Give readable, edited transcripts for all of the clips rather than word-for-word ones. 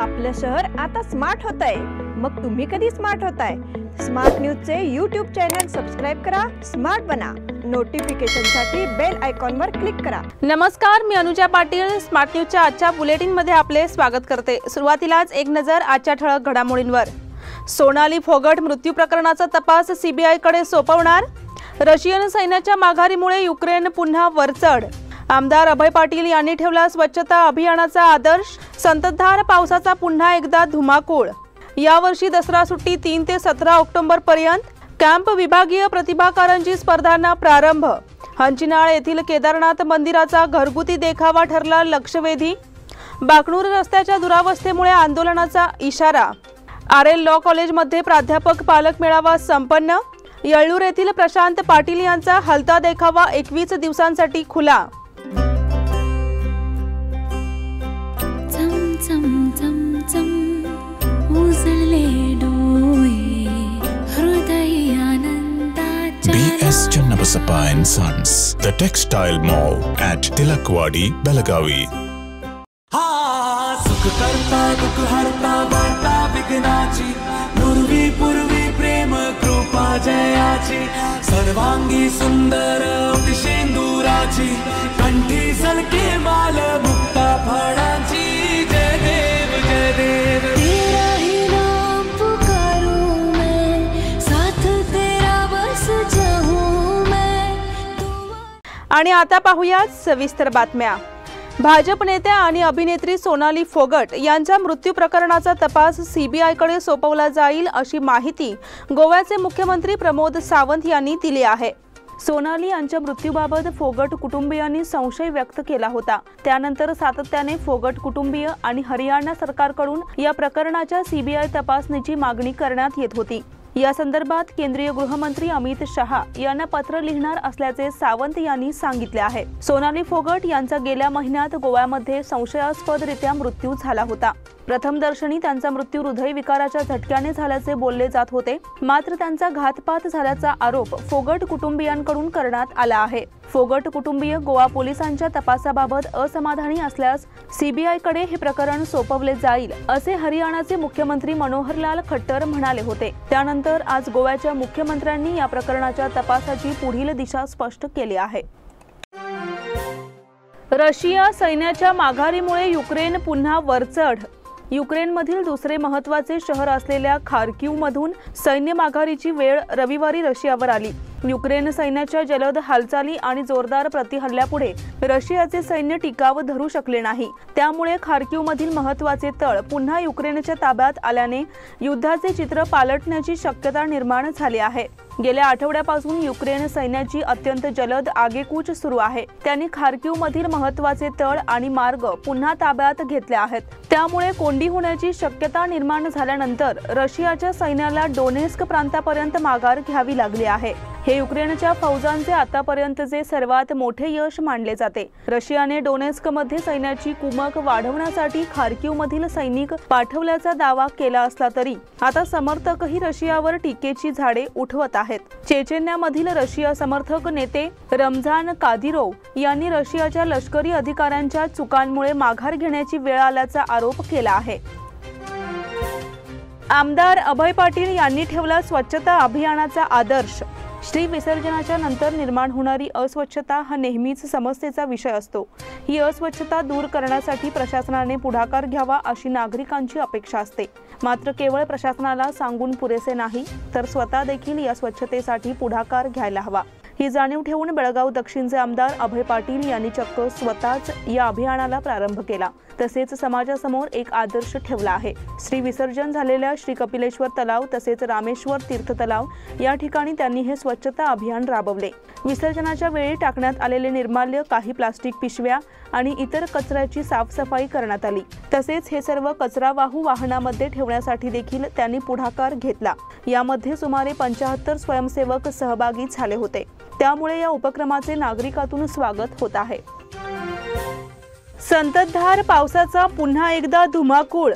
आपलं शहर आता स्मार्ट होत आहे। मग तुम्ही कधी स्मार्ट होताय? स्मार्ट न्यूजचे YouTube चॅनल सबस्क्राइब करा, स्मार्ट बना। नोटिफिकेशनसाठी बेल आयकॉनवर क्लिक करा। नमस्कार, मी अनुजा पाटील स्मार्ट न्यूजच्या आजच्या बुलेटिन मध्ये आपले स्वागत करते। सुरुवातीलाच एक नजर आजच्या ठळक घडामोडींवर। सोनाली फोगट मृत्यू प्रकरणाचा तपास सीबीआय कडे सोपवणार। रशियन सैन्याच्या माघारीमुळे युक्रेन पुन्हा वरचढ। आमदार अभय पाटील यांनी ठेवला स्वच्छता अभियानाचा आदर्श। संततधार पावसाचा पुन्हा एकदा धुमाकूळ। यावर्षी दसरा सुट्टी 3 ते 17 ऑक्टोबर पर्यंत। कॅम्प विभागीय प्रतिभा कारंजी स्पर्धांना प्रारंभ। हंचिनाळ येथील केदारनाथ मंदिराचा घरगुती देखावा ठरला लक्षवेधी। बाकणूर रस्त्याच्या दुरावस्थेमुळे आंदोलनाचा इशारा। आरएल लॉ कॉलेजमध्ये प्राध्यापक पालक मेळावा संपन्न। येळ्ळूर येथील प्रशांत पाटील यांचा हलता देखावा 21 दिवसांसाठी खुला। BS Channabasappa and Sons, the textile mall at Tilakwadi, Belagavi. सुख करता दुख हरता वार्ता विघ्नाची, पूर्वी पूर्वी प्रेम कृपा जयाची, सर्वांगी सुंदर शेंदुराची, कंठी सलके माल मुक्ता फळाची। जय देव जय देव, तेरा ही नाम पुकारूं मैं, साथ तेरा बस जाऊं मैं। आणि आता पाहूयात सविस्तर बातम्या। भाजप नेत्या आणि अभिनेत्री सोनाली फोगट यांच्या मृत्यू प्रकरणाचा तपास सीबीआय कडे सोपवला जाईल अशी माहिती गोव्याचे मुख्यमंत्री प्रमोद सावंत यांनी दिली आहे। सोनाली यांच्या मृत्यूबाबत फोगट कुटुंबियांनी संशय व्यक्त केला होता। त्यानंतर सातत्याने फोगट कुटुंबीय आणि हरियाणा सरकारकडून या प्रकरणाच्या सीबीआय तपासणीची मागणी करण्यात येत होती। या संदर्भात केंद्रीय गृहमंत्री अमित शहा यांना पत्र लिहिणार असल्याचे सावंत यांनी सांगितले आहे। सोनाली फोगट यांचा गेल्या महिन्यात गोव्यामध्ये संशयास्पदरित्या मृत्यू झाला होता। प्रथम दर्शनी त्यांचा मृत्यू हृदयविकाराच्या झटक्याने झाल्याचे बोलले जात होते, मात्र त्यांचा घातपात झाल्याचा आरोप फोगट कुटुंबियांकडून करण्यात आला आहे। फोगट कुटुंबीय गोवा पोलिसांच्या तपासाबाबत असमाधानी असल्यास सीबीआय कडे हे प्रकरण सोपवले जाईल असे हरियाणाचे मुख्यमंत्री मनोहरलाल खट्टर म्हणाले होते। त्यानंतर आज गोव्याच्या मुख्यमंत्र्यांनी या प्रकरणाच्या तपासाची पुढील दिशा स्पष्ट केली आहे। रशिया सैन्याच्या माघारीमुळे युक्रेन पुन्हा वरचढ। युक्रेनमधील दुसरे महत्त्वाचे शहर असलेल्या खार्किव्हमधून सैन्य माघारीची वेळ रविवारी रशियावर आली। युक्रेन सैन्याच्या जलद हालचाली आणि जोरदार प्रतिहल्ल्यापुढे रशियाचे सैन्य टिकाव धरू शकले नाही। त्यामुळे खार्किव्हमधील महत्त्वाचे तळ पुन्हा युक्रेनच्या ताब्यात आल्याने युद्धाचे चित्र पालटण्याची शक्यता निर्माण झाली आहे। गेल्या आठवड्यापासून युक्रेन सैन्याची अत्यंत जलद आगेकूच सुरू आहे। त्यांनी खार्किव्हमधील महत्त्वाचे तळ आणि मार्ग पुन्हा ताब्यात घेतले आहेत। त्यामुळे कोंडी होण्याची शक्यता निर्माण झाल्यानंतर रशियाच्या सैन्याला डोनेस्क प्रांतापर्यंत माघार घ्यावी लागली आहे। हे युक्रेनच्या फौजांचे आतापर्यंतचे सर्वात मोठे यश मानले जाते। रशियाने डोनेस्कमध्ये सैन्याची कुमक वाढवण्यासाठी खार्किव्हमधील सैनिक पाठवल्याचा दावा केला असला तरी आता समर्थकही रशियावर टीकेची झाडे उठवत आहेत। चेचेन्यामधील रशिया समर्थक नेते रमझान कादिरोव यांनी रशियाच्या लष्करी अधिकाऱ्यांच्या चुकांमुळे माघार घेण्याची वेळ आल्याचा आरोप केला आहे। आमदार अभय पाटील यांनी ठेवला स्वच्छता अभियानाचा आदर्श। श्री विसर्जनाच्या नंतर निर्माण होणारी अस्वच्छता हा नेहमीच समस्येचा विषय असतो। ही अस्वच्छता दूर करण्यासाठी प्रशासनाने पुढाकार घ्यावा अशी नागरिकांची अपेक्षा असते। मात्र केवळ प्रशासनाला सांगून पुरेसे नाही, तर स्वतः देखील या स्वच्छतेसाठी पुढाकार घ्यायला हवा। ही जाणीव ठेवून बेळगाव दक्षिणचे आमदार अभय पाटील यांनी चक्क स्वतःच या अभियानाला प्रारंभ केला। तसेच समाजासमोर एक आदर्श ठेवला आहे। श्री विसर्जन झालेल्या श्री कपिलेश्वर तलाव तसेच रामेश्वर तीर्थ तलाव या ठिकाणी त्यांनी हे स्वच्छता अभियान राबवले। विसर्जनाच्या वेळी टाकण्यात आलेले निर्माल्य, काही प्लास्टिक पिशव्या आणि इतर कचऱ्याची साफसफाई करण्यात आली। तसेच हे सर्व कचरावाहू वाहनामध्ये ठेवण्यासाठी देखील त्यांनी पुढाकार घेतला। यामध्ये सुमारे 75 स्वयंसेवक सहभागी झाले होते। त्यामुळे या उपक्रमाचे नागरिकातून स्वागत होत आहे। संततधार पावसाचा पुन्हा एकदा धुमाकूळ।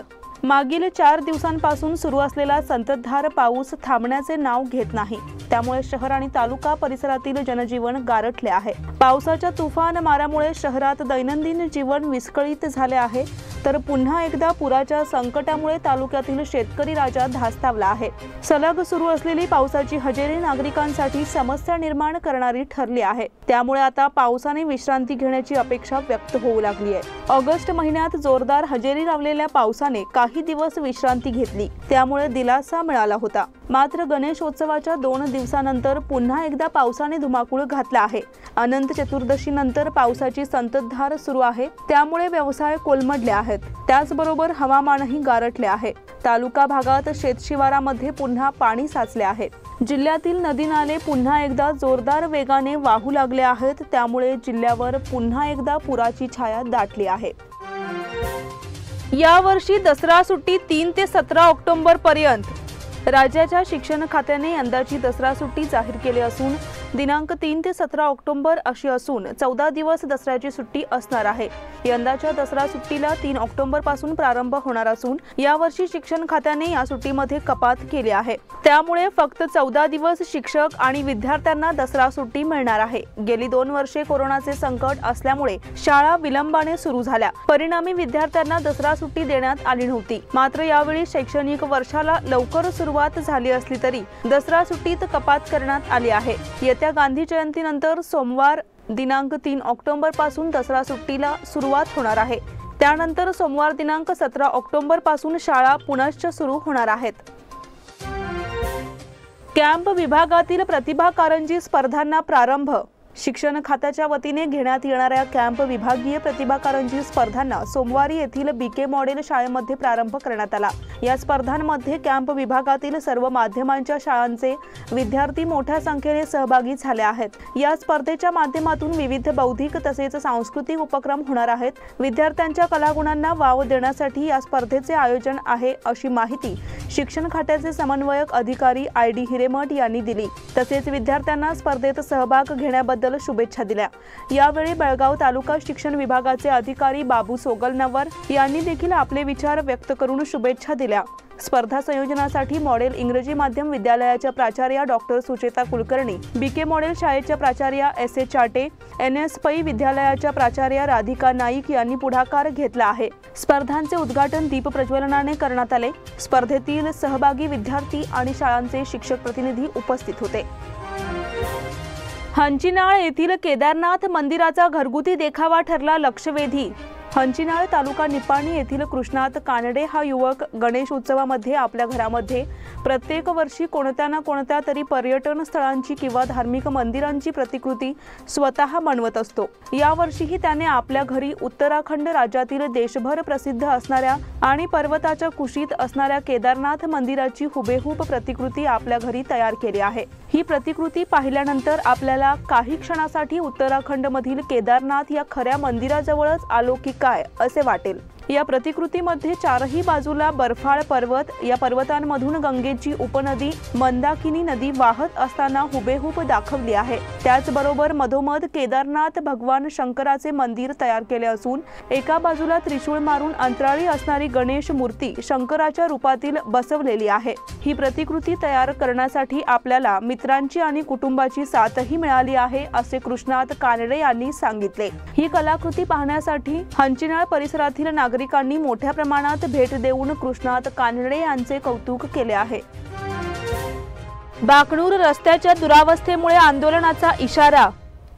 मागील 4 दिवसांपासून सुरू असलेला संततधार पाऊस थांबण्याचे नाव घेत नाही। त्यामुळे शहर आणि तालुका परिसरातील जनजीवन गारठले आहे। पावसाच्या तुफान मारामुळे शहरात दैनंदिन जीवन विस्कळीत झाले आहे, तर पुन्हा एकदा पुराच्या संकटामुळे तालुक्यातील शेतकरी राजा धास्तावला आहे। सलग सुरू असलेली पावसाची हजेरी नागरिकांसाठी समस्या निर्माण करणारी ठरली आहे। त्यामुळे आता पावसाने विश्रांती घेण्याची अपेक्षा व्यक्त होऊ लागली आहे। ऑगस्ट महिन्यात जोरदार हजेरी लावलेल्या पावसाने काही दिवस विश्रांती घेतली, त्यामुळे दिलासा मिळाला होता। मात्र गणेशोत्सवाच्या 2 दिवसानंतर पुन्हा एकदा पावसाने धुमाकूळ घातला आहे। अनंत चतुर्दशी नंतर पावसाची संततधार सुरू आहे, त्यामुळे व्यवसाय कोलमडले आहेत। त्याचबरोबर हवामानही गारठले आहे। तालुका भागात शेतशिवारामध्ये पुन्हा पाणी साचले आहे। जिल्ह्यातील नदी नाले पुन्हा एकदा जोरदार वेगाने वाहू लागले आहेत, त्यामुळे जिल्ह्यावर पुन्हा एकदा पुराची छाया दाटली आहे। यावर्षी दसरा सुट्टी 3 ते 17 ऑक्टोबर पर्यंत। राज्याच्या शिक्षण खात्याने यंदाची दसरा सुट्टी जाहीर केली असून दिनांक 3 ते 17 ऑक्टोबर अशी असून 14 दिवस दसऱ्याची सुट्टी असणार आहे। यंदाच्या दसरा सुट्टीला 3 ऑक्टोबर पासून प्रारंभ होणार असून यावर्षी शिक्षण खात्याने या सुट्टीमध्ये कपात केली आहे। त्यामुळे फक्त 14 दिवस शिक्षक आणि विद्यार्थ्यांना दसरा सुट्टी मिळणार आहे। गेली 2 वर्षे कोरोनाचे संकट असल्यामुळे शाळा विलंबाने सुरू झाल्या, परिणामी विद्यार्थ्यांना दसरा सुट्टी देण्यात आली नव्हती। मात्र यावेळी शैक्षणिक वर्षाला लवकर सुरुवात झाली असली तरी दसरा सुट्टीत कपात करण्यात आली आहे। येत्या गांधी जयंतीनंतर सोमवार दिनांक 3 ऑक्टोबर पासून दसरा सुट्टीला सुरुवात होणार आहे। त्यानंतर सोमवार दिनांक 17 ऑक्टोबर पासून शाळा पुनश्च सुरू होणार आहेत। कॅम्प विभागातील प्रतिभा कारंजी स्पर्धांना प्रारंभ। शिक्षण खात्याच्या वतीने घेण्यात येणाऱ्या कॅम्प विभागीय प्रतिभा कारंजी स्पर्धांना सोमवारी येथील बीके मॉडेल शाळेमध्ये प्रारंभ करण्यात आला। या स्पर्धांमध्ये कॅम्प विभागातील सर्व माध्यमांच्या शाळांचे विद्यार्थी मोठ्या संख्येने सहभागी झाले आहेत। या स्पर्धेच्या माध्यमातून विविध बौद्धिक तसेच सांस्कृतिक उपक्रम होणार आहेत। विद्यार्थ्यांच्या कलागुणांना वाव देण्यासाठी या स्पर्धेचे आयोजन आहे, अशी माहिती शिक्षण खात्याचे समन्वयक अधिकारी ID हिरेमठ यांनी दिली। तसेच विद्यार्थ्यांना स्पर्धेत सहभाग घेण्याबद्दल शुभेच्छा दिल्या। यावेळी बेळगाव तालुका शिक्षण विभागाचे अधिकारी बाबू सोगलनवर यांनी देखील आपले विचार व्यक्त करून शुभेच्छा दिल्या। स्पर्धा संयोजनासाठी मॉडेल इंग्रजी माध्यम विद्यालयाच्या प्राचार्या doctor Sucheta Kulkarni, BK model शाळेच्या प्राचार्या SA चाटे, NS पै विद्यालयाच्या प्राचार्या राधिका नाईक यांनी पुढाकार घेतला आहे। स्पर्धांचे उद्घाटन दीप प्रज्वलनाने करण्यात आले। स्पर्धेतील सहभागी विद्यार्थी आणि शाळांचे शिक्षक प्रतिनिधी उपस्थित होते। हंचिनाळ येथील केदारनाथ मंदिराचा घरगुती देखावा ठरला लक्षवेधी। हंचिनाळ तालुका निपाणी येथील कृष्णात कानडे हा युवक गणेश उत्सवामध्ये आपल्या घरामध्ये प्रत्येक वर्षी कोणत्या ना कोणत्या तरी पर्यटन स्थळांची किंवा धार्मिक मंदिरांची प्रतिकृती स्वतः बनवत असतो। यावर्षीही त्याने आपल्या घरी उत्तराखंड राज्यातील देशभर प्रसिद्ध असणाऱ्या आणि पर्वताच्या कुशीत असणाऱ्या केदारनाथ मंदिराची हुबेहूब प्रतिकृती आपल्या घरी तयार केली आहे। ही प्रतिकृती पाहिल्यानंतर आपल्याला काही क्षणासाठी उत्तराखंडमधील केदारनाथ या खऱ्या मंदिराजवळच आलो की काय असे वाटेल। या प्रतिकृतीमध्ये चारही बाजूला बर्फाळ पर्वत, या पर्वतांमधून गंगेची उपनदी मंदाकिनी नदी वाहत असताना हुबेहूब दाखवली आहे। त्याचबरोबर मधोमध केदारनाथ भगवान शंकराचे मंदिर तयार केले असून एका बाजूला त्रिशूळ मारून अंतराळी असणारी गणेश मूर्ती शंकराच्या रूपातील बसवलेली आहे। ही प्रतिकृती तयार करण्यासाठी आपल्याला मित्रांची आणि कुटुंबाची साथही मिळाली आहे, असे कृष्णात कानडे यांनी सांगितले। ही कलाकृती पाहण्यासाठी हंचिनाळ परिसरातील नागरिकांनी मोठ्या प्रमाणात भेट देऊन कृष्णात कानडे यांचे कौतुक केले आहे। बाकणूर रस्त्याच्या दुरावस्थेमुळे आंदोलनाचा इशारा।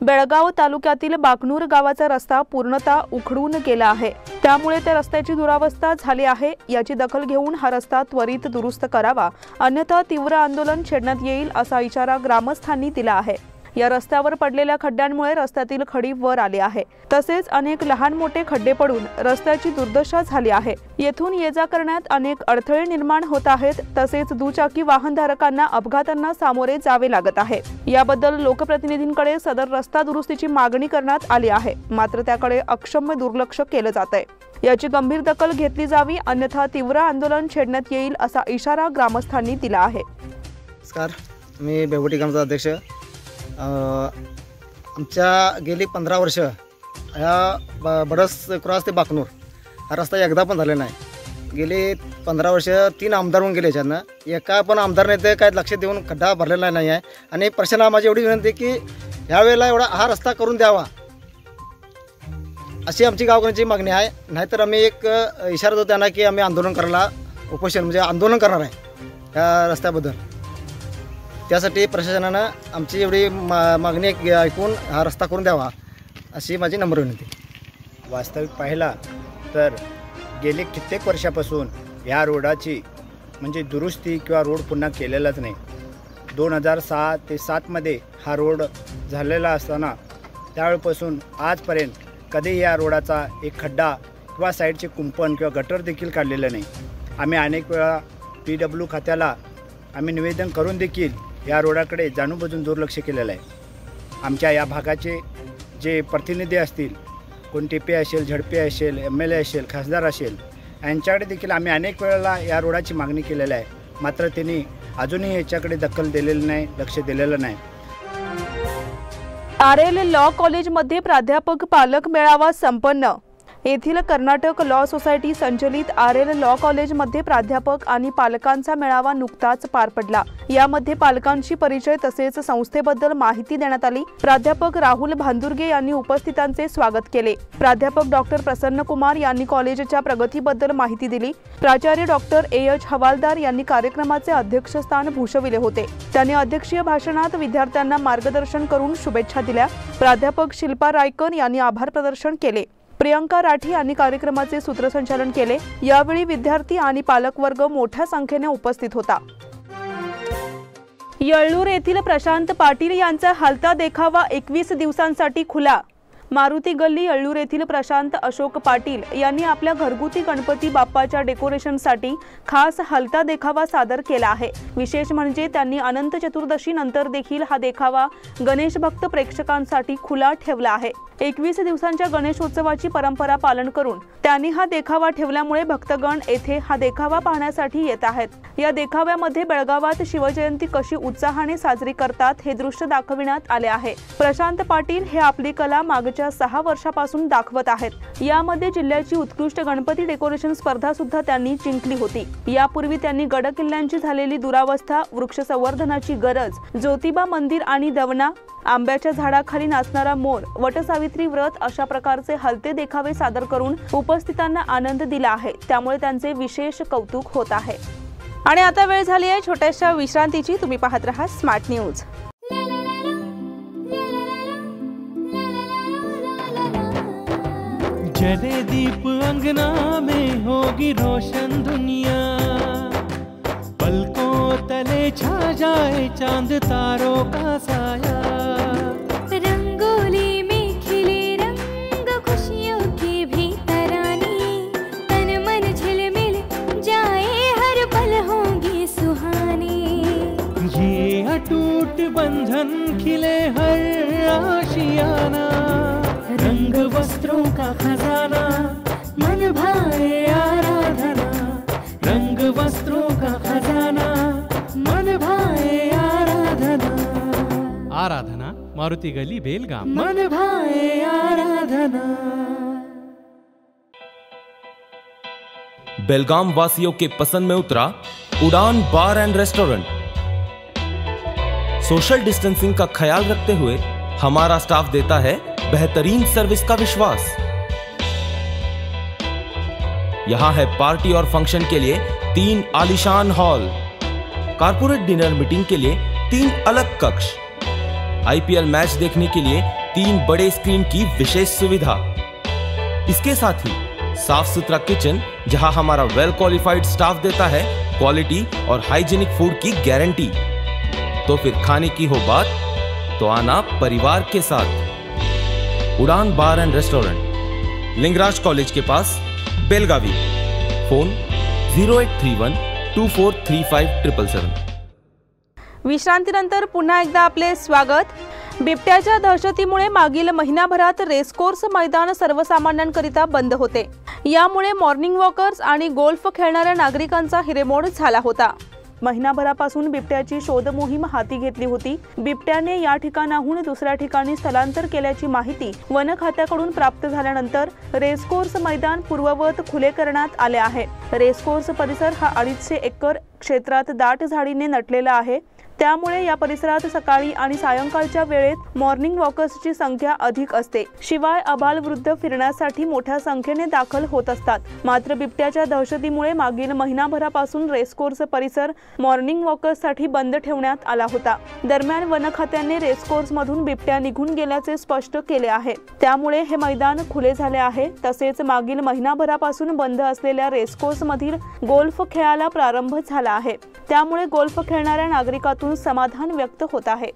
बेळगाव तालुक्यातील बाकणूर गावाचा रस्ता पूर्णतः उखडून गेला आहे, त्यामुळे त्या रस्त्याची दुरावस्था झाली आहे। याची दखल घेऊन हा रस्ता त्वरित दुरुस्त करावा, अन्यथा तीव्र आंदोलन छेडण्यात येईल असा इशारा ग्रामस्थांनी दिला आहे। या रस्त्यावर पडलेल्या खड्ड्यांमुळे रस्त्यातील खडी वर आली आहे, तसेच अनेक लहान मोठे खड्डे पडून रस्त्याची दुर्दशा झाली आहे। येथून ये-जा करण्यात अनेक अडथळे निर्माण होत आहेत, तसेच दुचाकी वाहनधारकांना अपघातांना सामोरे जावे लागत आहे। याबद्दल लोकप्रतिनिधींकडे सदर रस्ता दुरुस्तीची मागणी करण्यात आली आहे, मात्र त्याकडे अक्षम्य दुर्लक्ष केले जात आहे। याची गंभीर दखल घेतली जावी, अन्यथा तीव्र आंदोलन छेडण्यात येईल असा इशारा ग्रामस्थांनी दिला आहे। नमस्कार, मी बेवटी गामचा अध्यक्ष। आमच्या गेली 15 वर्ष ह्या बडस क्रॉस ते बाकणूर हा रस्ता एकदा पण झालेला नाही। गेली 15 वर्ष 3 आमदार होऊन गेले याच्यातनं. एका पण आमदारने ते काय लक्ष देऊन खड्डा भरलेला नाही आहे. आणि प्रशासनाला माझी एवढी विनंती की ह्यावेळेला एवढा हा रस्ता करून द्यावा अशी आमची गावकऱ्यांची मागणी आहे. नाहीतर आम्ही एक इशारा देतो त्यांना की आम्ही आंदोलन करायला उपोषण म्हणजे आंदोलन करणार आहे या रस्त्याबद्दल. त्यासाठी प्रशासनानं आमची एवढी मागणी ऐकून हा रस्ता करून द्यावा अशी माझी नम्र विनंती. वास्तविक पाहिला तर गेले कित्येक वर्षापासून ह्या रोडाची म्हणजे दुरुस्ती किंवा रोड पुन्हा केलेलाच नाही. 2006 ते 7मध्ये हा रोड झालेला असताना त्यावेळेपासून आजपर्यंत कधीही या रोडाचा एक खड्डा किंवा साईडचे कुंपण किंवा गटर देखील काढलेलं नाही. आम्ही अनेक वेळा PW खात्याला आम्ही निवेदन करून देखील या रोडाकडे जाणूनबुजून दुर्लक्ष केलेलं आहे. आमच्या या भागाचे जे प्रतिनिधी असतील, कोण TP असेल, ZP असेल, MLA असेल, खासदार असेल, यांच्याकडे देखील आम्ही अनेक वेळेला या रोडाची मागणी केलेली आहे. मात्र त्यांनी अजूनही याच्याकडे दखल दिलेली नाही, लक्ष दिलेलं नाही. RL लॉ कॉलेजमध्ये प्राध्यापक पालक मेळावा संपन्न. येथील कर्नाटक लॉ सोसायटी संचलित RL लॉ कॉलेजमध्ये प्राध्यापक आणि पालकांचा मेळावा नुकताच पार पडला. यामध्ये पालकांशी परिचय तसेच संस्थेबद्दल माहिती देण्यात आली. प्राध्यापक राहुल भांदुर्गे यांनी उपस्थितांचे स्वागत केले. प्राध्यापक डॉक्टर प्रसन्न कुमार यांनी कॉलेजच्या प्रगतीबद्दल माहिती दिली. प्राचार्य डॉक्टर AH हवालदार यांनी कार्यक्रमाचे अध्यक्षस्थान भूषविले होते. त्यांनी अध्यक्षीय भाषणात विद्यार्थ्यांना मार्गदर्शन करून शुभेच्छा दिल्या. प्राध्यापक शिल्पा रायकर यांनी आभार प्रदर्शन केले. प्रियंका राठी यांनी कार्यक्रमाचे सूत्रसंचालन केले. यावेळी विद्यार्थी आणि पालकवर्ग मोठ्या संख्येने उपस्थित होता. येळ्ळूर येथील प्रशांत पाटील यांचा हलता देखावा 21 दिवसांसाठी खुला. मारुती गल्ली येळ्ळूर येथील प्रशांत अशोक पाटील यांनी आपल्या घरगुती गणपती बाप्पाच्या डेकोरेशनसाठी खास हलता देखावा सादर केला आहे. विशेष म्हणजे त्यांनी अनंत चतुर्दशी नंतर देखील हा देखावा गणेश भक्त प्रेक्षकांसाठी खुला ठेवला आहे. 21 दिवसांच्या गणेशोत्सवाची परंपरा पालन करून त्यांनी हा देखावा ठेवल्यामुळे भक्तगण येथे हा देखावा पाहण्यासाठी येत आहेत. या देखाव्यामध्ये बेळगावात शिवजयंती कशी उत्साहाने साजरी करतात हे दृश्य दाखविण्यात आले आहे. प्रशांत पाटील हे आपली कला मागच्या 6 वर्षापासून दाखवत आहेत. यामध्ये जिल्ह्याची उत्कृष्ट गणपती डेकोरेशन स्पर्धा सुद्धा त्यांनी जिंकली होती. यापूर्वी त्यांनी गड किल्ल्यांची झालेली दुरावस्था, वृक्ष संवर्धनाची गरज, ज्योतिबा मंदिर आणि दवना, आंब्याच्या झाडाखाली नाचणारा मोर, वटसावित्री व्रत अशा प्रकारचे हलते देखावे सादर करून उपस्थितांना आनंद दिला आहे. त्यामुळे त्यांचे विशेष कौतुक होत आहे. आणि आता वेळ झाली आहे छोट्याशा विश्रांतीची. तुम्ही पाहत रहा स्मार्ट न्यूज. जले दीप अंगना में होगी रोशन दुनिया, पलकों तले छा जाए चांद तारों का साया, रंगोली में खिले रंग खुशियों की भी तरानी, तन मन झिलमिल जाए हर पल होंगी सुहानी, ये अटूट बंधन खिले हर आशियाना, रंग वस्त्रों का खजाना मन भाए आराधना, रंग वस्त्रों का खजाना मन भाए आराधना, आराधना मारुति गली बेलगाम, मन भाए आराधना। बेलगाम वासियों के पसंद में उतरा उड़ान बार एंड रेस्टोरेंट। सोशल डिस्टेंसिंग का ख्याल रखते हुए हमारा स्टाफ देता है बेहतरीन सर्विस का विश्वास। यहां है पार्टी और फंक्शन के लिए 3 आलीशान हॉल, कारपोरेट डिनर मीटिंग के लिए 3 अलग कक्ष, IPL मैच देखने के लिए 3 बड़े स्क्रीन की विशेष सुविधा। इसके साथ ही साफ सुथरा किचन जहां हमारा वेल क्वालिफाइड स्टाफ देता है क्वालिटी और हाइजीनिक फूड की गारंटी। तो फिर खाने की हो बात तो आना परिवार के साथ। उड़ान बार एंड रेस्टोरेंट, लिंगराज कॉलेज के पास, बेलगावी। फोन 0831 243577। विश्रांतीनंतर पुन्हा एकदा आपले स्वागत। बिबट्याच्या दहशतीमुळे मागील महिनाभरात रेसकोर्स मैदान सर्वसामान्यांकरिता बंद होते। यामुळे मॉर्निंग वॉकर्स आणि गोल्फ खेळणाऱ्या नागरिकांचा हिरेमोड झाला होता। महिनाभरापासून बिबट्याची शोध मोहीम हाती घेतली होती। बिबट्याने या ठिकाणाहून दुसऱ्या ठिकाणी स्थलांतर केल्याची माहिती वन खात्याकडून प्राप्त झाल्यानंतर रेसकोर्स मैदान पूर्ववत खुले करण्यात आले आहे। रेसकोर्स परिसर हा 250 एकर क्षेत्रात दाट झाडीने नटलेला आहे, त्यामुळे या परिसरात सकाळी आणि सायंकाळच्या वेळेत मॉर्निंग वॉकर्सची संख्या अधिक असते। शिवाय आबालवृद्ध फिरण्यासाठी मोठ्या संख्येने दाखल होत असतात। मात्र बिबट्याच्या दहशतीमुळे मागील महिनाभरापासून रेसकोर्स परिसर मॉर्निंग वॉकर्ससाठी बंद ठेवण्यात आला होता। दरम्यान वन खात्याने रेसकोर्समधून बिबट्या निघून गेल्याचे स्पष्ट केले आहे, त्यामुळे हे मैदान खुले झाले आहे। तसेच मागील महिनाभरापासून बंद असलेल्या रेसकोर्समधील गोल्फ खेळाला प्रारंभ झाला आहे, त्यामुळे गोल्फ खेळणाऱ्या नागरिकांतून समाधान व्यक्त होत आहे।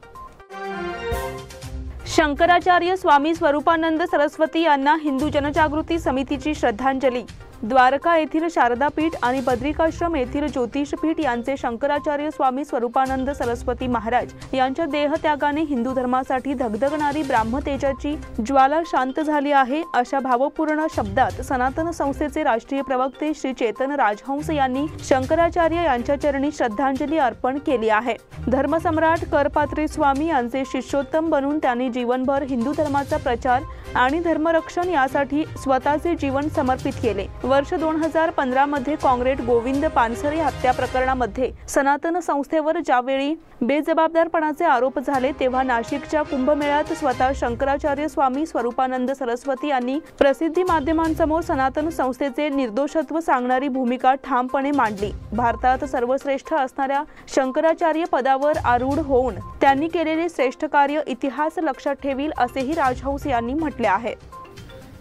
शंकराचार्य स्वामी स्वरूपानंद सरस्वती यांना हिंदू जनजागृती समितीची श्रद्धांजली। द्वारका येथील शारदापीठ आणि बद्रिकाश्रम येथील ज्योतिषपीठ यांचे शंकराचार्य स्वामी स्वरूपानंद सरस्वती महाराज यांच्या देहत्यागाने हिंदू धर्मासाठी धगधगणारी ब्राह्मतेजाची ज्वाला शांत झाली आहे, अशा भावपूर्ण शब्दात सनातन संस्थेचे राष्ट्रीय प्रवक्ते श्री चेतन राजहंस यांनी शंकराचार्य यांच्या चरणी श्रद्धांजली अर्पण केली आहे। धर्मसम्राट करपात्री स्वामी यांचे शिष्योत्तम बनून त्यांनी जीवनभर हिंदू धर्माचा प्रचार आणि धर्मरक्षण यासाठी स्वतःचे जीवन समर्पित केले। वर्ष 2015 मध्ये काँग्रेट गोविंद पानसरे हत्या प्रकरणामध्ये सनातन संस्थेवर ज्यावेळी बेजबाबदारपणाचे आरोप झाले, तेव्हा नाशिकच्या कुंभमेळ्यात स्वतः शंकराचार्य स्वामी स्वरूपानंद सरस्वती यांनी प्रसिद्धी माध्यमांसमोर सनातन संस्थेचे निर्दोषत्व सांगणारी भूमिका ठामपणे मांडली। भारतात सर्वश्रेष्ठ असणाऱ्या शंकराचार्य पदावर आरूढ होऊन त्यांनी केलेले श्रेष्ठ कार्य इतिहास लक्षात ठेवील, असेही राजहंस यांनी म्हटले आहे।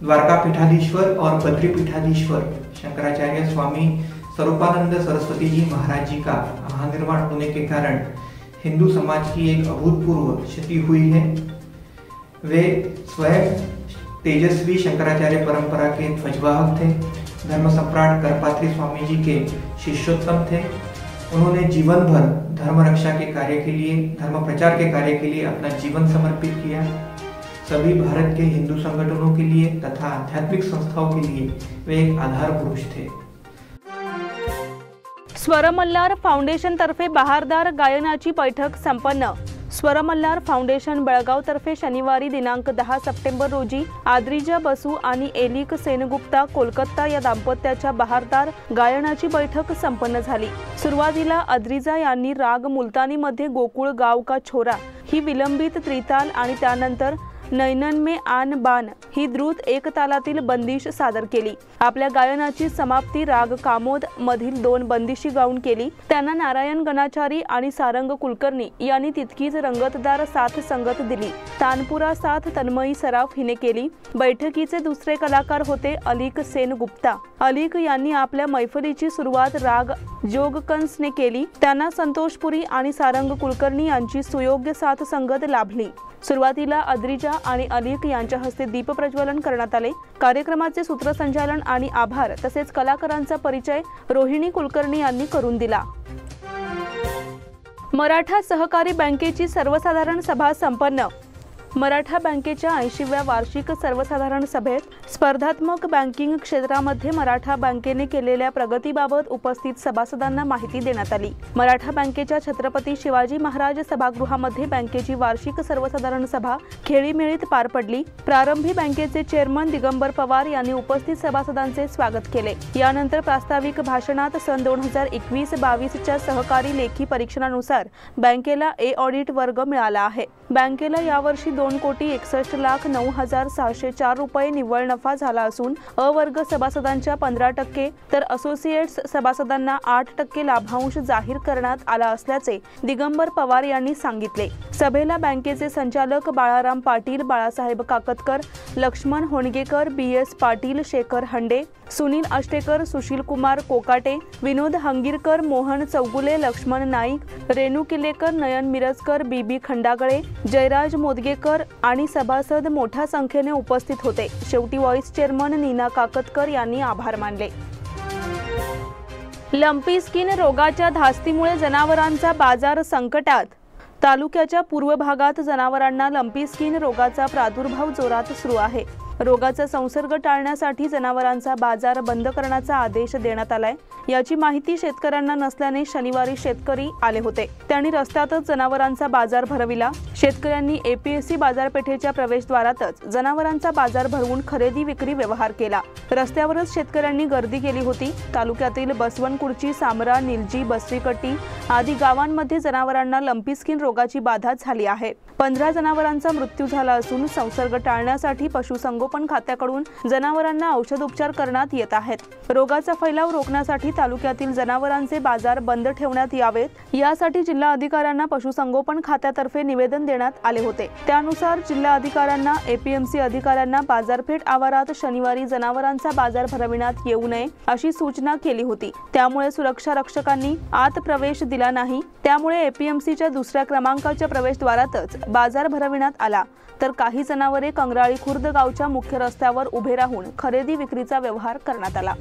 द्वारका पीठाधीश्वर और बद्री पीठाधीश्वर शंकराचार्य स्वामी स्वरूपानंद सरस्वती जी महाराज जी का महानिर्वाण होने के कारण हिंदू समाज की एक अभूतपूर्व क्षति हुई है। वे स्वयं तेजस्वी शंकराचार्य परंपरा के ध्वजवाहक थे, धर्म सम्राट करपात्री स्वामी जी के शिष्योत्तम थे। उन्होंने जीवन भर धर्म रक्षा के कार्य के लिए, धर्म प्रचार के कार्य के लिए अपना जीवन समर्पित किया। सभी भारत के हिंदू संगठनों के लिए तथा आध्यात्मिक संस्थाओं के लिए वे एक आधार पुरुष थे। स्वरमल्हार फाउंडेशन तर्फे बहारदार गायनाची बैठक संपन्न। स्वरमल्हार फाउंडेशन बेळगाव तर्फे शनिवारी दिनांक 10 सप्टेंबर रोजी आद्रिजा बसू आणि एलिक सेनगुप्ता कोलकाता या दाम्पत्याच्या बहारदार गायनाची बैठक संपन्न झाली। सुरुवातीला आद्रिजा यांनी राग मुलतानीमध्ये गोकुळ गाव का छोरा ही विलंबित त्रिताल आणि त्यानंतर नैनन में आन बान ही द्रुत एक तालातील बंदिश सादर केली। आपल्या गायनाची समाप्ती राग कामोद मधील 2 बंदिशी गाऊन केली। त्यांना नारायण गणाचारी आणि सारंग कुलकर्णी यांनी तितकीच रंगतदार साथ संगत दिली। तानपुरा साथ तन्मयी सराफ हिने केली। बैठकीचे दुसरे कलाकार होते अलिक सेनगुप्ता। अलिक यांनी आपल्या मैफलीची सुरुवात राग जोगकंसने केली। त्यांना संतोषपुरी आणि सारंग कुलकर्णी यांची सुयोग्य साथ संगत लाभली। सुरुवातीला आद्रिजा आणि अलिक यांच्या हस्ते दीप प्रज्वलन करण्यात आले। कार्यक्रमाचे सूत्रसंचालन आणि आभार तसेच कलाकारांचा परिचय रोहिणी कुलकर्णी यांनी करून दिला। मराठा सहकारी बँकेची सर्वसाधारण सभा संपन्न। मराठा बँकेच्या 80व्या वार्षिक सर्वसाधारण सभेत स्पर्धात्मक बँकिंग क्षेत्रामध्ये मराठा बँकेने केलेल्या प्रगतीबाबत उपस्थित सभासदांना माहिती देण्यात आली। मराठा बँकेच्या छत्रपती शिवाजी महाराज सभागृहामध्ये बँकेची वार्षिक सर्वसाधारण सभा खेळीमेळीत पार पडली। प्रारंभी बँकेचे चेअरमन दिगंबर पवार यांनी उपस्थित सभासदांचे स्वागत केले। यानंतर प्रास्ताविक भाषणात सन 2021-22च्या सहकारी लेखी परीक्षणानुसार बँकेला ए ऑडिट वर्ग मिळाला आहे। बँकेला यावर्षी 2,61,09,604 रुपये निव्वळ नफा झाला असून अ वर्ग सभासदांच्या 15% तर असोसिएट्स सभासदांना 8% लाभांश जाहीर करण्यात आला असल्याचे दिगंबर पवार यांनी सांगितले। सभेला बँकेचे संचालक बाळाराम पाटील, बाळासाहेब काकतकर, लक्ष्मण होणगेकर, BS पाटील, शेखर हंडे, सुनील आष्टेकर, सुशील कुमार कोकाटे, विनोद हंगीरकर, मोहन चौगुले, लक्ष्मण नाईक, रेणू किल्लेकर, नयन मिरजकर, BB खंडागळे, जयराज मोदगेकर आणि सभासद मोठ्या संख्येने उपस्थित होते। शेवटी व्हाईस चेअरमन नीना काकतकर यांनी आभार मानले। लंपी स्किन रोगाच्या धास्तीमुळे जनावरांचा बाजार संकटात। तालुक्याच्या पूर्व भागात जनावरांना लंपी स्किन रोगाचा प्रादुर्भाव जोरात सुरू आहे। रोगाचा संसर्ग टाळण्यासाठी जनावरांचा बाजार बंद करण्याचा आदेश देण्यात आलाय। याची माहिती शेतकऱ्यांना नसल्याने शनिवारी शेतकरी आले होते। त्यांनी रस्त्यातच जनावरांचा बाजार भरविला। शेतकऱ्यांनी एपीएससी बाजारपेठेच्या प्रवेशद्वारातच जनावरांचा बाजार भरवून खरेदी विक्री व्यवहार केला। रस्त्यावरच शेतकऱ्यांनी गर्दी केली होती। तालुक्यातील बसवनकुर्ची, सामरा, निलजी, बसरीकट्टी आदी गावांमध्ये जनावरांना लंपी स्किन रोगाची बाधा झाली आहे। 15 जनावरांचा मृत्यू झाला असून संसर्ग टाळण्यासाठी पशुसंगोपन खात्याकडून जनावरांना औषधोपचार करण्यात येत आहेत। रोगाचा फैलाव रोखण्यासाठी तालुक्यातील जनावरांचे बाजार बंद ठेवण्यात यावेत, यासाठी जिल्हा अधिकाऱ्यांना पशुसंगोपन खात्यातर्फे निवेदन देण्यात आले होते। त्यानुसार जिल्हा अधिकाऱ्यांना एपीएमसी अधिकाऱ्यांना बाजारपेठ आवारात शनिवारी जनावरांचा बाजार भरविण्यात येऊ नये अशी सूचना केली होती। त्यामुळे सुरक्षा रक्षकांनी आत प्रवेश दिला नाही। त्यामुळे एपीएमसीच्या दुसऱ्या क्रमांकाच्या प्रवेशद्वारातच बाजार भरविण्यात आला, तर काही जनावरे कंगराळी खुर्द गावच्या मुख्य रस्त्यावर उभे राहून खरेदी विक्रीचा व्यवहार करण्यात आला।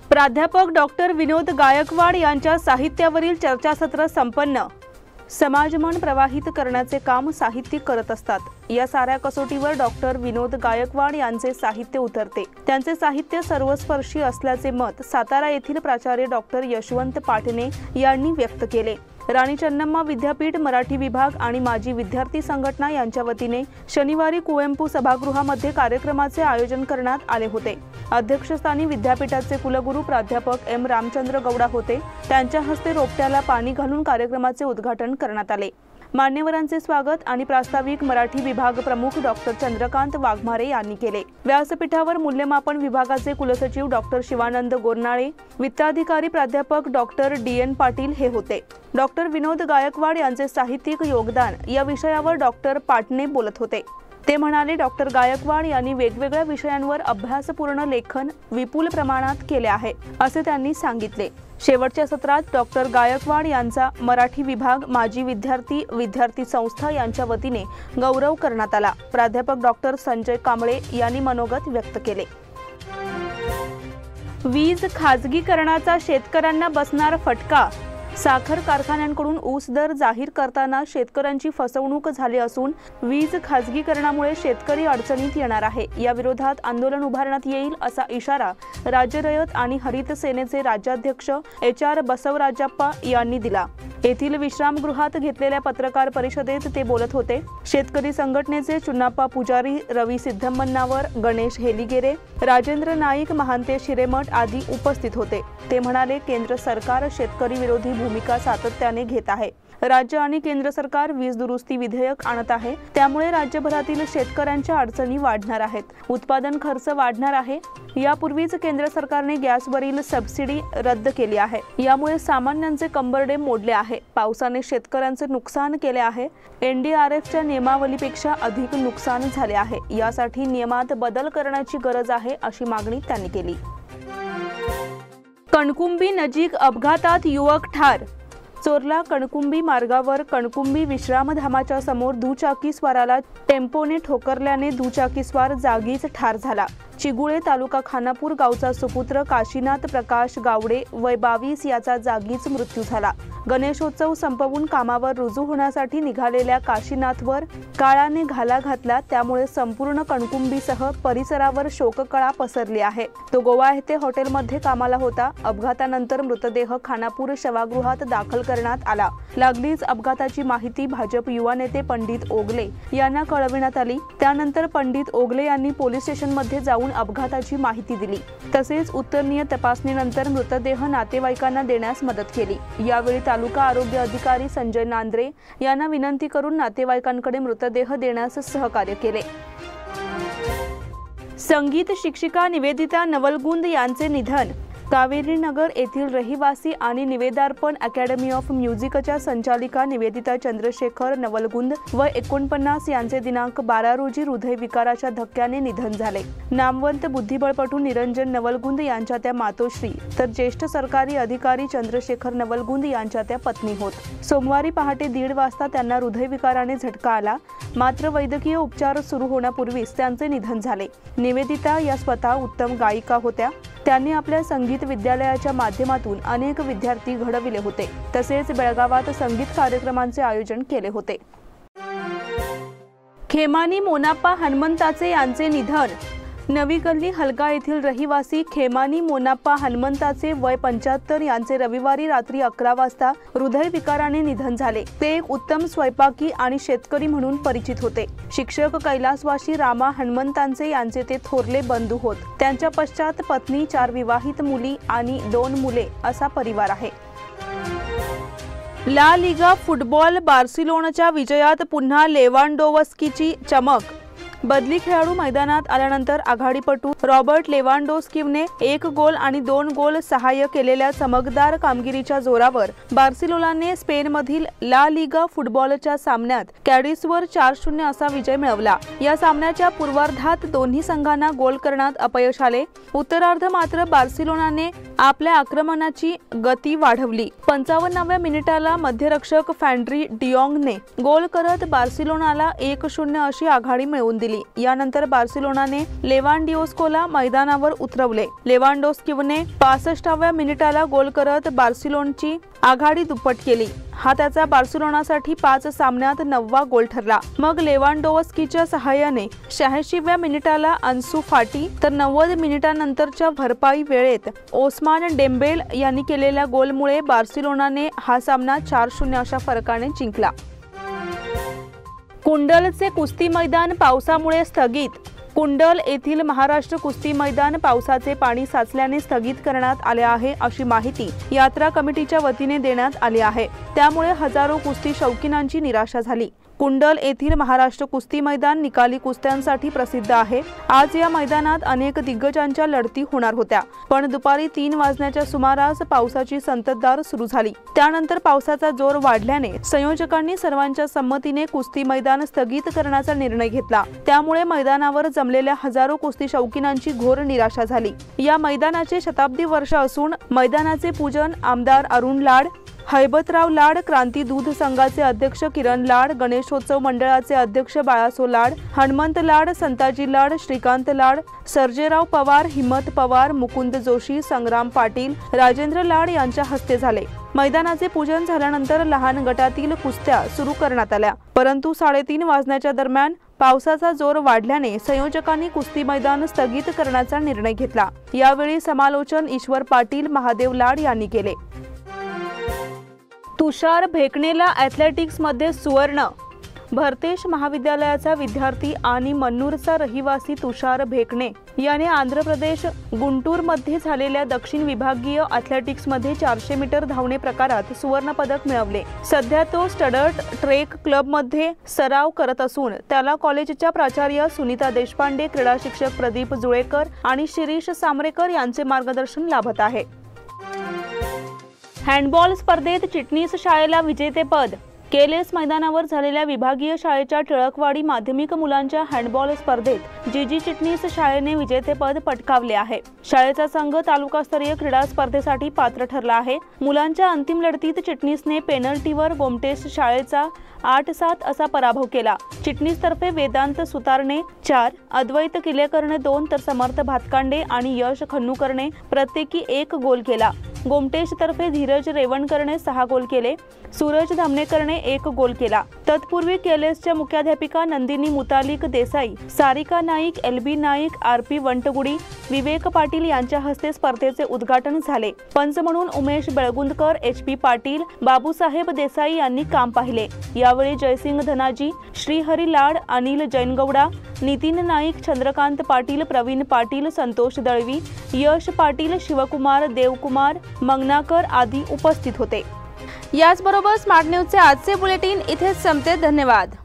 प्राध्यापक डॉक्टर विनोद गायकवाड यांच्या साहित्यावरील चर्चासत्र संपन्न। समाजमन प्रवाहित करण्याचे काम साहित्यिक करत असतात। या साऱ्या कसोटीवर डॉक्टर विनोद गायकवाड यांचे साहित्य उतरते। त्यांचे साहित्य सर्वस्पर्शी असल्याचे मत सातारा येथील प्राचार्य डॉक्टर यशवंत पाटणे यांनी व्यक्त केले। राणी चन्नम्मा विद्यापीठ मराठी विभाग आणि माजी विद्यार्थी संघटना यांच्या वतीने शनिवारी कुवेंपू सभागृहामध्ये कार्यक्रमाचे आयोजन करण्यात आले होते। अध्यक्षस्थानी विद्यापीठाचे कुलगुरू प्राध्यापक एम रामचंद्र गौडा होते। त्यांच्या हस्ते रोपट्याला पाणी घालून कार्यक्रमाचे उद्घाटन करण्यात आले। मान्यवरांचे स्वागत आणि प्रास्ताविक मराठी विभाग प्रमुख डॉक्टर चंद्रकांत वाघमारे यांनी केले। व्यासपीठावर मूल्यमापन विभागाचे कुलसचिव डॉक्टर शिवानंद गोरनाळे, वित्ताधिकारी प्राध्यापक डॉक्टर DN पाटील हे होते। डॉक्टर विनोद गायकवाड यांचे साहित्यिक योगदान या विषयावर डॉक्टर पाटणे बोलत होते। ते म्हणाले, डॉक्टर गायकवाड यांनी वेगवेगळ्या विषयांवर अभ्यासपूर्ण लेखन विपुल प्रमाणात केले आहे असे त्यांनी सांगितले। शेवटच्या सत्रात डॉक्टर गायकवाड यांचा मराठी विभाग, माजी विद्यार्थी संस्था यांच्या वतीने गौरव करण्यात आला। प्राध्यापक डॉक्टर संजय कांबळे यांनी मनोगत व्यक्त केले। वीज खाजगीकरणाचा शेतकऱ्यांना बसणार फटका। साखर कारखान्यांकडून ऊस दर जाहीर करताना शेतकऱ्यांची फसवणूक झाली असून वीज खाजगीकरणामुळे शेतकरी अडचणीत येणार आहे। या विरोधात आंदोलन उभारण्यात येईल असा इशारा राज्य रयत आणि हरित सेनेचे राज्याध्यक्ष HR बसवराजप्पा यांनी दिला। येथील विश्रामगृहात घेतलेल्या पत्रकार परिषदेत ते बोलत होते। शेतकरी संघटनेचे चुन्नाप्पा पुजारी, रवी सिद्धम्मनावर, गणेश हेलिगेरे, राजेंद्र नाईक, महांतेश हिरेमठ आदी उपस्थित होते। ते म्हणाले, केंद्र सरकार शेतकरी विरोधी भूमिका सातत्याने घेत आहे। राज्य आणि केंद्र सरकार वीज दुरुस्ती विधेयक आणत आहे, त्यामुळे राज्यभरातील शेतकऱ्यांच्या अडचणी वाढणार आहेत, उत्पादन खर्च वाढणार आहे। यापूर्वीच केंद्र सरकारने गॅसवरील सबसिडी रद्द केली आहे, यामुळे सामान्यांचे कंबरडे मोडले आहे। पावसाने शेतकऱ्यांचे नुकसान केले आहे। NDRFच्या नियमावलीपेक्षा अधिक नुकसान झाले आहे। यासाठी नियमात बदल करण्याची गरज आहे अशी मागणी त्यांनी केली। कणकुंबी नजीक अपघातात युवक ठार। चोरला कणकुंबी मार्गावर कणकुंबी विश्रामधामाच्या समोर दुचाकीस्वाराला टेम्पोने ठोकरल्याने दुचाकीस्वार जागीच ठार झाला। चिगुळे तालुका खानापूर गावचा सुपुत्र काशीनाथ प्रकाश गावडे वय 22 याचा जागीच मृत्यू झाला। गणेशोत्सव संपवून कामावर रुजू होण्यासाठी निघालेल्या काशीनाथवर काळाने घाला घातला, त्यामुळे संपूर्ण कणकुंबीसह परिसरावर शोककळा पसरली आहे। तो गोवा येथे हॉटेलमध्ये कामाला होता। अपघातानंतर मृतदेह खानापूर शवागृहात दाखल करण्यात आला। लागलीच अपघाताची माहिती भाजप युवा नेते पंडित ओगले यांना कळविण्यात आली। त्यानंतर पंडित ओगले यांनी पोलीस स्टेशनमध्ये जाऊन अपघाताची माहिती दिली। तसेच उत्तरनीय तपासणीनंतर मृतदेह नातेवाईकांना देण्यास मदत केली। यावेळी तालुका आरोग्य अधिकारी संजय नांद्रे यांना विनंती करून नातेवाईकांकडे मृतदेह देण्यास सहकार्य केले। संगीत शिक्षिका निवेदिता नवलगुंद यांचे निधन। कावेरी नगर येथील रहिवासी आणि निवेदार्पण अकॅडमी ऑफ म्युझिकच्या संचालिका निवेदिता चंद्रशेखर नवलगुंद व 49 यांचे दिनांक 12 रोजी हृदयविकाराच्या धक्क्याने निधन झाले। नामवंत बुद्धिबळपटू निरंजन नवलगुंद यांच्या त्या मातोश्री तर ज्येष्ठ सरकारी अधिकारी चंद्रशेखर नवलगुंद यांच्या त्या पत्नी होत। सोमवारी पहाटे 1:30 वाजता त्यांना हृदयविकाराने झटका आला, मात्र वैद्यकीय उपचार सुरू होण्यापूर्वीच त्यांचे निधन झाले। निवेदिता या स्वतः उत्तम गायिका होत्या। त्यांनी आपल्या संगीत विद्यालयाच्या माध्यमातून अनेक विद्यार्थी घडविले होते। तसेच बेळगावात संगीत कार्यक्रमांचे आयोजन केले होते। खेमानी मोनाप्पा हनुमंताचे यांचे निधन. नवी गल्ली हलगा येथील रहिवासी खेमानी मोनाप्पा हनुमंताचे वय 75 यांचे रविवारी रात्री 11 वाजता हृदयविकाराने निधन झाले. ते एक उत्तम स्वयंपाकी आणि शेतकरी म्हणून परिचित होते. शिक्षक कैलासवासी रामा हनुमंतांचे यांचे ते थोरले बंधू होत. त्यांच्या पश्चात पत्नी, 4 विवाहित मुली आणि 2 मुले असा परिवार आहे. ला लिगा फुटबॉल बार्सिलोनाच्या विजयात पुन्हा लेवांडोव्स्कीची चमक. बदली खेळाडू मैदानात आल्यानंतर आघाडीपटू रॉबर्ट लेवांडोव्स्कीने 1 गोल आणि 2 गोल सहाय्य केलेल्या चमकदार कामगिरीच्या जोरावर बार्सिलोनाने स्पेनमधील ला लिगा फुटबॉलच्या सामन्यात कॅडिसवर 4-0 असा विजय मिळवला. या सामन्याच्या पूर्वार्धात दोन्ही संघांना गोल करण्यात अपयश आले. उत्तरार्ध मात्र बार्सिलोनाने आपल्या आक्रमणाची गती वाढवली. 55व्या मिनिटाला मध्यरक्षक फॅन्ड्री डियोंगने गोल करत बार्सिलोनाला 1-0 अशी आघाडी मिळवून दिली. यानंतर बार्सिलोनाने लेवांडोव्स्कीला मैदानावर उतरवले. लेवांडोव्स्कीने 65व्या मिनिटाला गोल करत बार्सिलोनाची आघाडी दुप्पट केली. हा त्याचा बार्सिलोनासाठी 5 सामन्यात 9वा गोल ठरला. मग लेवांडोव्स्कीच्या सहाय्याने 86व्या मिनिटाला अन्सू फाटी तर 90 मिनिटांनंतरच्या भरपाई वेळेत ओस्मान डेम्बेल यांनी केलेल्या गोलमुळे बार्सिलोनाने हा सामना 4-0 अशा फरकाने जिंकला. कुंडलचे कुस्ती मैदान पावसामुळे स्थगित. कुंडल येथील महाराष्ट्र कुस्ती मैदान पावसाचे पाणी साचल्याने स्थगित करण्यात आले आहे अशी माहिती यात्रा कमिटीच्या वतीने देण्यात आली आहे. त्यामुळे हजारो कुस्ती शौकीनांची निराशा झाली. कुंडल येथील महाराष्ट्र कुस्ती मैदान निकाली कुस्त्यांसाठी प्रसिद्ध आहे. आज या मैदानात अनेक दिग्गजांच्या लढती होणार होत्या, पण दुपारी 3 वाजण्याच्या सुमारास पावसाची संततधार सुरू झाली. त्यानंतर पावसाचा जोर वाढल्याने संयोजकांनी सर्वांच्या संमतीने कुस्ती मैदान स्थगित करण्याचा निर्णय घेतला. त्यामुळे मैदानावर जमलेल्या हजारो कुस्ती शौकीनांची घोर निराशा झाली. या मैदानाचे शताब्दी वर्ष असून मैदानाचे पूजन आमदार अरुण लाड, हैबतराव लाड, क्रांती दूध संघाचे अध्यक्ष किरण लाड, गणेशोत्सव मंडळाचे अध्यक्ष बाळासो लाड, हनुमंत लाड, संताजी लाड, श्रीकांत लाड, सर्जेराव पवार, हिम्मत पवार, मुकुंद जोशी, संग्राम पाटील, राजेंद्र लाड यांच्या हस्ते झाले. मैदानाचे पूजन झाल्यानंतर लहान गटातील कुस्त्या सुरू करण्यात आल्या, परंतु 3:30 वाजण्याच्या दरम्यान पावसाचा जोर वाढल्याने संयोजकांनी कुस्ती मैदान स्थगित करण्याचा निर्णय घेतला. यावेळी समालोचन ईश्वर पाटील, महादेव लाड यांनी केले. तुषार भेकणेला ॲथलेटिक्समध्ये सुवर्ण. भरतेश महाविद्यालयाचा विद्यार्थी आणि मन्नूरचा रहिवासी तुषार भेकणे याने आंध्र प्रदेश गुंटूरमध्ये झालेल्या दक्षिण विभागीय ॲथलेटिक्समध्ये 400 मीटर धावणे प्रकारात सुवर्ण पदक मिळवले. सध्या तो स्टडर्ट ट्रेक क्लबमध्ये सराव करत असून त्याला कॉलेजच्या प्राचार्य सुनीता देशपांडे, क्रीडा शिक्षक प्रदीप जुळेकर आणि शिरीष सामरेकर यांचे मार्गदर्शन लाभत आहे. हँडबॉल स्पर्धेत चिटणीस शाळेला विजेतेपद. केलेस मैदानावर झालेल्या विभागीय शाळेच्या टिळकवाडी माध्यमिक मुलांच्या हँडबॉल स्पर्धेत जीजी चिटणीस शाळेने विजेतेपद पटकावले आहे. शाळेचा संघ तालुकास्तरीय क्रीडा स्पर्धेसाठी पात्र ठरला आहे. मुलांच्या अंतिम लढतीत चिटणीसने पेनल्टीवर गोमटेस शाळेचा 8-7 असा पराभव केला. चिटणीसतर्फे वेदांत सुतारने 4, अद्वैत किलेकरने 2 तर समर्थ भातकांडे आणि यश खन्नूकरने प्रत्येकी 1 गोल केला. गोमटेशतर्फे धीरज रेवणकरने 6 गोल केले. सूरज धामणेकरने 1 गोल केला. तत्पूर्वी केलेसच्या मुख्याध्यापिका नंदिनी मुतालिक देसाई, सारिका नाईक, LB नाईक, RP वंटगुडी, विवेक पाटील यांच्या हस्ते स्पर्धेचे उद्घाटन झाले. पंच म्हणून उमेश बेळगुंदकर, HP पाटील, बाबूसाहेब देसाई यांनी काम पाहिले. यावेळी जयसिंग धनाजी, श्रीहरी लाड, अनिल जैनगौडा, नितीन नाईक, चंद्रकांत पाटील, प्रवीण पाटील, संतोष दळवी, यश पाटील, शिवकुमार, देवकुमार मंगनाकर आदी उपस्थित होते. याचबरोबर स्मार्ट न्यूजचे आजचे बुलेटिन इथेच संपते. धन्यवाद.